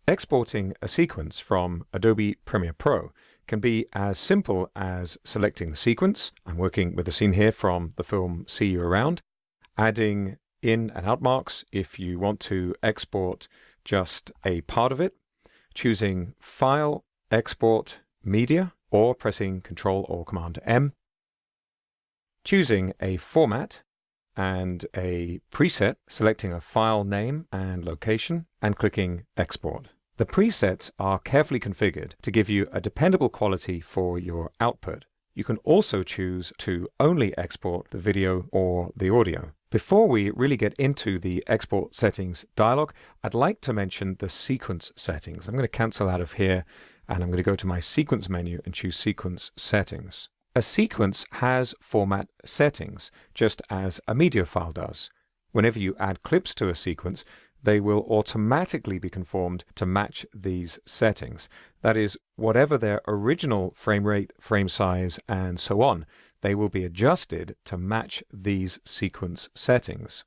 Exporting a sequence from Adobe Premiere Pro can be as simple as selecting the sequence. I'm working with a scene here from the film See You Around, adding in and out marks if you want to export just a part of it, choosing File, Export, Media, or pressing Ctrl or Command M, choosing a format and a preset, selecting a file name and location, and clicking Export. The presets are carefully configured to give you a dependable quality for your output. You can also choose to only export the video or the audio. Before we really get into the export settings dialog, I'd like to mention the sequence settings. I'm going to cancel out of here and I'm going to go to my sequence menu and choose sequence settings. A sequence has format settings, just as a media file does. Whenever you add clips to a sequence, they will automatically be conformed to match these settings. That is, whatever their original frame rate, frame size, and so on, they will be adjusted to match these sequence settings.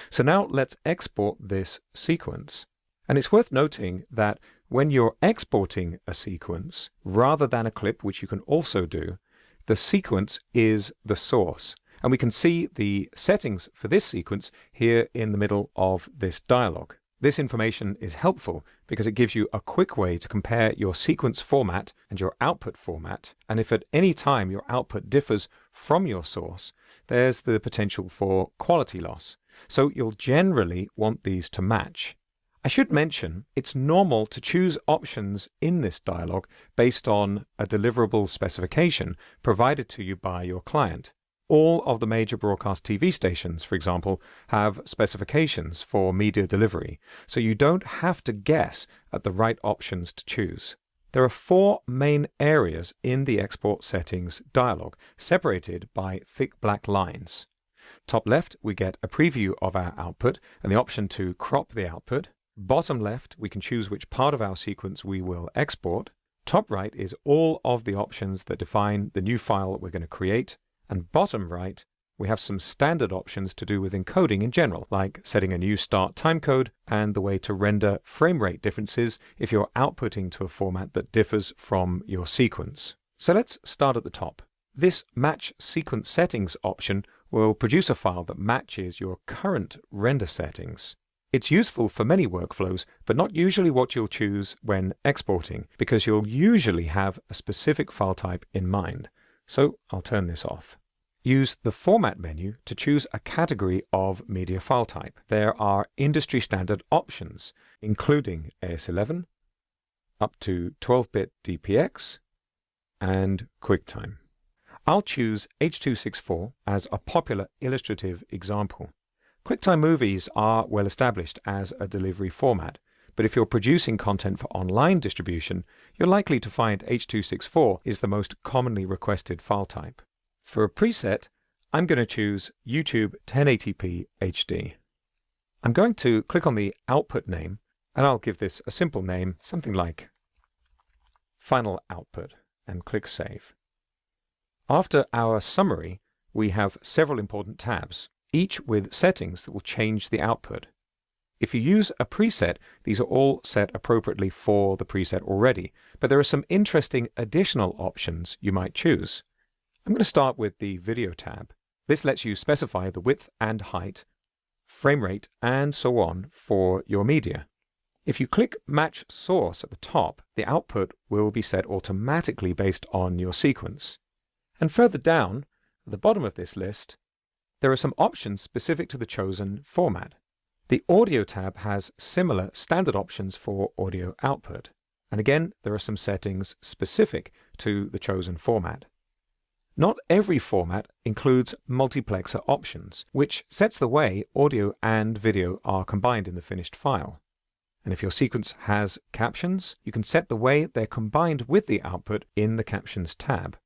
So now let's export this sequence. And it's worth noting that when you're exporting a sequence, rather than a clip, which you can also do, the sequence is the source. And we can see the settings for this sequence here in the middle of this dialog. This information is helpful because it gives you a quick way to compare your sequence format and your output format. And if at any time your output differs from your source, there's the potential for quality loss. So you'll generally want these to match. I should mention it's normal to choose options in this dialog based on a deliverable specification provided to you by your client. All of the major broadcast TV stations, for example, have specifications for media delivery, so you don't have to guess at the right options to choose. There are 4 main areas in the export settings dialog, separated by thick black lines. Top left, we get a preview of our output and the option to crop the output. Bottom left, we can choose which part of our sequence we will export. Top right is all of the options that define the new file we're going to create. And bottom right, we have some standard options to do with encoding in general, like setting a new start timecode and the way to render frame rate differences if you're outputting to a format that differs from your sequence. So let's start at the top. This Match Sequence Settings option will produce a file that matches your current render settings. It's useful for many workflows, but not usually what you'll choose when exporting, because you'll usually have a specific file type in mind. So I'll turn this off. Use the Format menu to choose a category of media file type. There are industry standard options, including AS11, up to 12-bit DPX, and QuickTime. I'll choose H.264 as a popular illustrative example. QuickTime movies are well established as a delivery format, but if you're producing content for online distribution, you're likely to find H.264 is the most commonly requested file type. For a preset, I'm going to choose YouTube 1080p HD. I'm going to click on the output name, and I'll give this a simple name, something like Final Output, and click Save. After our summary, we have several important tabs, each with settings that will change the output. If you use a preset, these are all set appropriately for the preset already, but there are some interesting additional options you might choose. I'm going to start with the Video tab. This lets you specify the width and height, frame rate, and so on for your media. If you click Match Source at the top, the output will be set automatically based on your sequence. And further down, at the bottom of this list, there are some options specific to the chosen format. The Audio tab has similar standard options for audio output. And again, there are some settings specific to the chosen format. Not every format includes multiplexer options, which sets the way audio and video are combined in the finished file. And if your sequence has captions, you can set the way they're combined with the output in the Captions tab.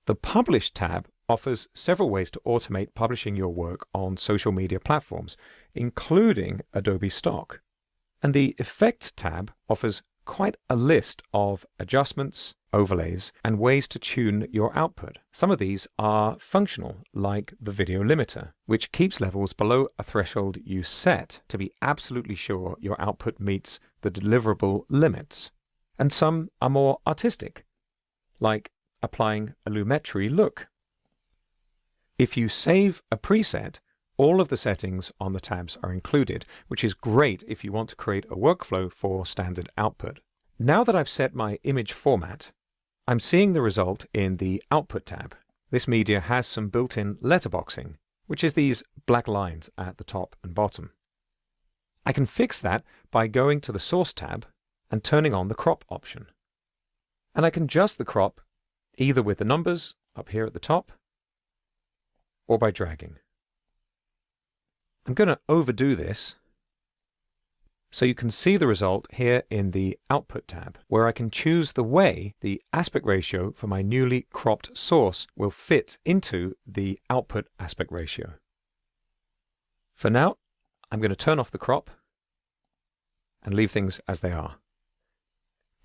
The Publish tab offers several ways to automate publishing your work on social media platforms, including Adobe Stock. And the Effects tab offers quite a list of adjustments, overlays, and ways to tune your output. Some of these are functional, like the video limiter, which keeps levels below a threshold you set to be absolutely sure your output meets the deliverable limits, and some are more artistic, like applying a Lumetri look. If you save a preset, all of the settings on the tabs are included, which is great if you want to create a workflow for standard output. Now that I've set my image format, I'm seeing the result in the Output tab. This media has some built-in letterboxing, which is these black lines at the top and bottom. I can fix that by going to the Source tab and turning on the crop option. And I can adjust the crop either with the numbers up here at the top or by dragging. I'm going to overdo this so you can see the result here in the Output tab, where I can choose the way the aspect ratio for my newly cropped source will fit into the output aspect ratio. For now, I'm going to turn off the crop and leave things as they are.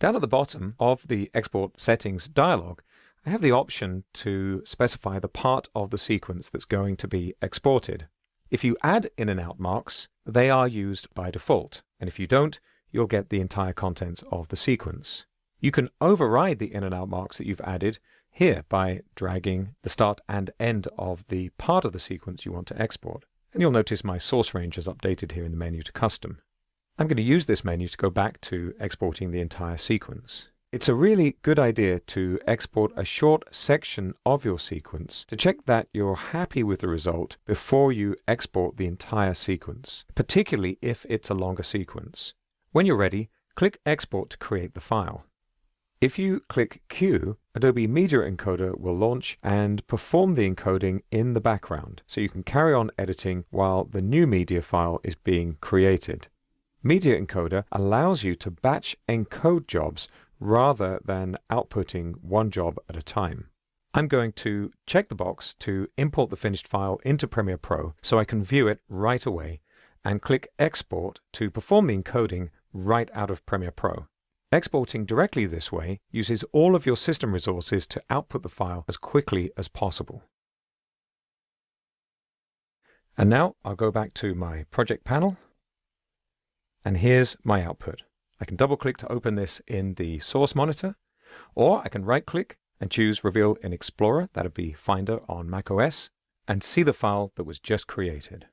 Down at the bottom of the Export Settings dialog, I have the option to specify the part of the sequence that's going to be exported. If you add in and out marks, they are used by default, and if you don't, you'll get the entire contents of the sequence. You can override the in and out marks that you've added here by dragging the start and end of the part of the sequence you want to export. And you'll notice my source range is updated here in the menu to custom. I'm going to use this menu to go back to exporting the entire sequence. It's a really good idea to export a short section of your sequence to check that you're happy with the result before you export the entire sequence, particularly if it's a longer sequence. When you're ready, click Export to create the file. If you click Q, Adobe Media Encoder will launch and perform the encoding in the background, so you can carry on editing while the new media file is being created. Media Encoder allows you to batch encode jobs rather than outputting one job at a time. I'm going to check the box to import the finished file into Premiere Pro so I can view it right away, and click Export to perform the encoding right out of Premiere Pro. Exporting directly this way uses all of your system resources to output the file as quickly as possible. And now I'll go back to my project panel, and here's my output. I can double-click to open this in the source monitor, or I can right-click and choose Reveal in Explorer, that would be Finder on macOS, and see the file that was just created.